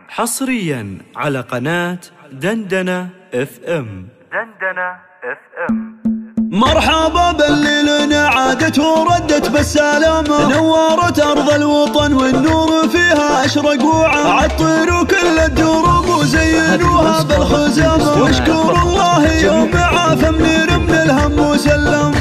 حصريا على قناة دندنة اف ام. مرحبا بالليل عادت وردت بالسلامة، نورت أرض الوطن والنور فيها أشرق عطروا كل الدروب وزينوها بالخزامة، واشكر الله يوم عاف منير من الهم وسلم.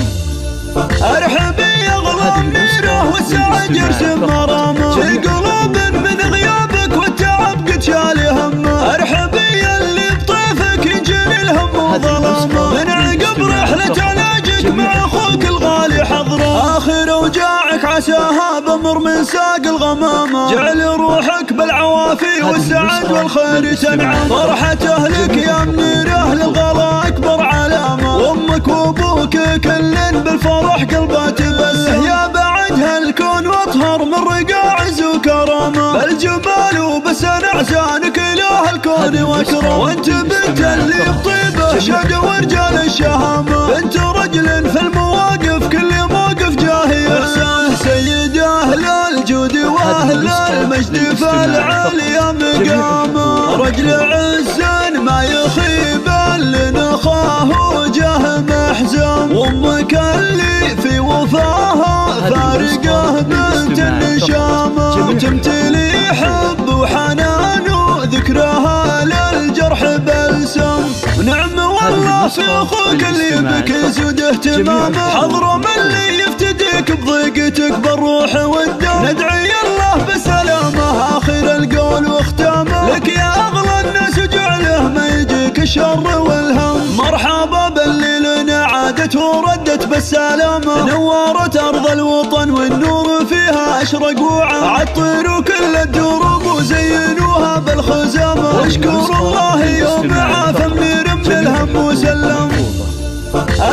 ارحبي يا غلام نيره والسعد يرسم مرامه، في قلوب من غيابك والتعب قد شال همه. ارحبي اللي بطيفك ينجلي الهم وظلامه، من عقب رحلة علاجك مع اخوك الغالي حضره. اخر اوجاعك عساها بمر من ساق الغمامه، جعل روحك بالعوافي والسعد والخير تنعم. فرحة اهلك يا منيره للغلا اكبر علامه، وامك وابوك كلن بالفرح قلبه تبسم. يا بعد هالكون واطهر من رقاع عز وكرامه، بالجبال وبسن احسانك اله الكون واكرم. وانت بنت اللي بطيبه شقا ورجال الشهامه، بنت رجل في المواقف كل موقف جاهي احسان. سيد اهل الجود واهل المجد فالعالي مقامه، رجل عز ما يخيب لنخاه وجه محزم. وامك اللي في وفاها فارقه بنت النشامه، تمتلي حب وحنان وذكرها للجرح بلسم. نعم والله في اخوك اللي بك يزود اهتمامه، حضره من اللي يفتديك بضيقتك بالروح والدم. ندعي الله بسلامه اخر القول واختامه، لك يا اغلى الناس وجعله ما يجيك الشر والهم. مرحبا بالليل عادت وردت بالسلامه، نورت ارض الوطن والنور فيها اشرق عطروا كل الدروب وزينوها بالخزامه. واشكر الله يوم عاف منير من الهم وسلم.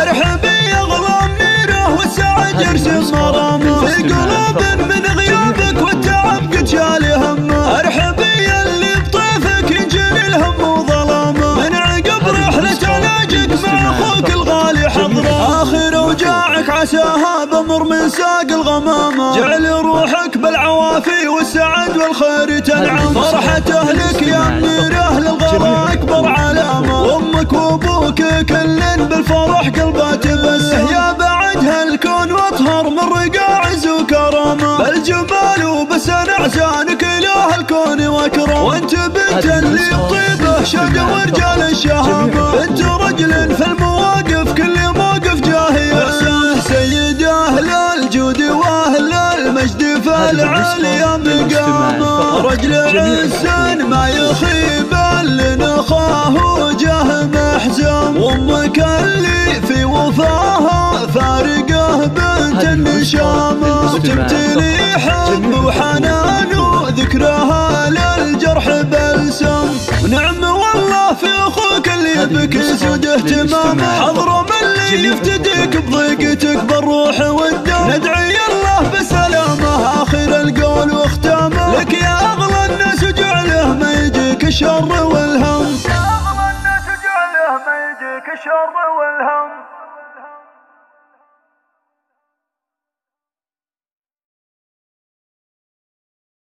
ارحبي يا غلام نيره والسعد يرسم مرامه، في قلوب من غيابك والتعب قد شال همه. ارحبي اللي بطيفك ينجلي الهم وظلامه، من عقب رحلة علاجك مع اخوك الغالي حضره. اخر اوجاعك عساها بمر من ساق الغمامه، جعل روحك بالعوافي والسعد والخير تنعم. فرحة اهلك يا منيره للغلا اكبر علامه، وامك وابوك كلن بالفرح قلبه تبسم. يا بعد هالكون واطهر من رقاع عز وكرامه، بالجبال وبسن احسانك اله الكون واكرم. وانت بنت اللي بطيبه شقا ورجال الشهامه، بنت رجل في المواقف كل موقف جاهي احسان. سيد اهل الجود واهل المجد فالعالي مقامه، رجل عز ما يخيب لنخاه وجه محزم. وامك اللي في وفاها فارقه بنت النشامه، وتمتلي حب وحنان وذكرها للجرح بلسم. ونعم والله في اخوك اللي بك يسود اهتمامه، حضره من اللي يفتديك بضيقتك بالروح والدم. ندعي الله بسلامه اخر القول واختامه، لك يا اغلى الناس وجعله ما يجيك الشر والهم. يا اغلى الناس وجعله ما يجيك الشر والهم.